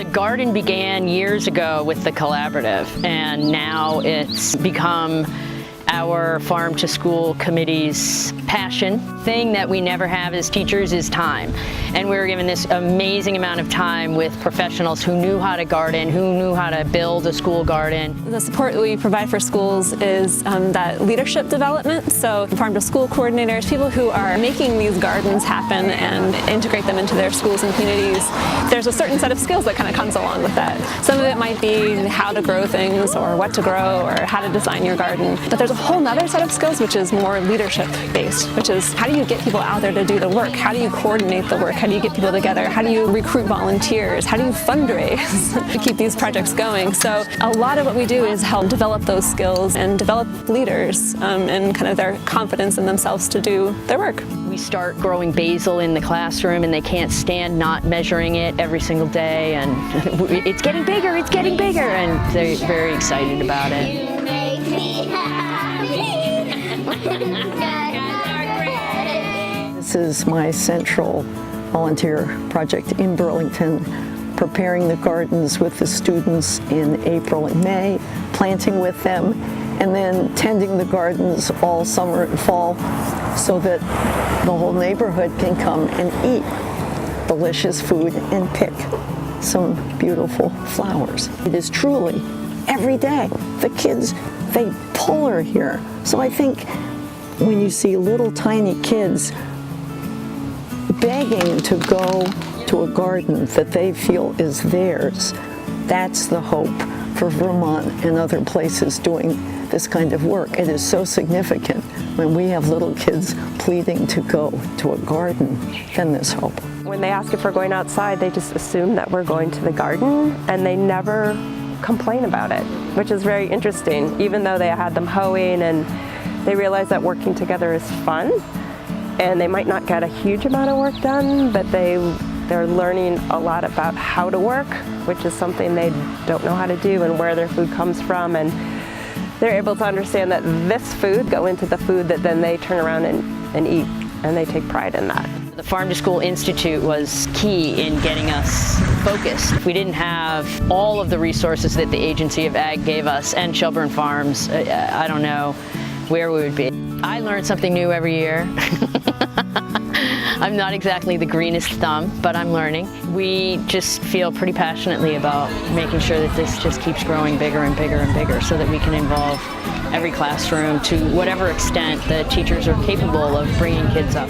garden began years ago with the collaborative, and now it's become our farm to school committee's passion. Thing that we never have as teachers is time. And we were given this amazing amount of time with professionals who knew how to garden, who knew how to build a school garden. The support that we provide for schools is that leadership development. So farm to school coordinators, people who are making these gardens happen and integrate them into their schools and communities. There's a certain set of skills that kind of comes along with that. Some of it might be how to grow things or what to grow or how to design your garden. But there's a whole other set of skills which is more leadership based, which is how do you get people out there to do the work? How do you coordinate the work? How do you get people together? How do you recruit volunteers? How do you fundraise to keep these projects going? So a lot of what we do is help develop those skills and develop leaders and kind of their confidence in themselves to do their work. We start growing basil in the classroom and they can't stand not measuring it every single day, and it's getting bigger, and they're very excited about it. You make me happy. This is my central volunteer project in Burlington, preparing the gardens with the students in April and May, planting with them, and then tending the gardens all summer and fall so that the whole neighborhood can come and eat delicious food and pick some beautiful flowers. It is truly every day. The kids, they pull her here. So I think when you see little tiny kids begging to go to a garden that they feel is theirs, that's the hope for Vermont and other places doing this kind of work. It is so significant when we have little kids pleading to go to a garden, then there's hope. When they ask if we're going outside, they just assume that we're going to the garden, and they never complain about it, which is very interesting. Even though they had them hoeing and they realize that working together is fun, and they might not get a huge amount of work done, but they're learning a lot about how to work, which is something they don't know how to do, and where their food comes from, and they're able to understand that this food go into the food that then they turn around and eat, and they take pride in that. The Farm to School Institute was key in getting us focused. If we didn't have all of the resources that the Agency of Ag gave us and Shelburne Farms, I don't know where we would be. I learn something new every year. I'm not exactly the greenest thumb, but I'm learning. We just feel pretty passionately about making sure that this just keeps growing bigger and bigger and bigger so that we can involve every classroom to whatever extent the teachers are capable of bringing kids up.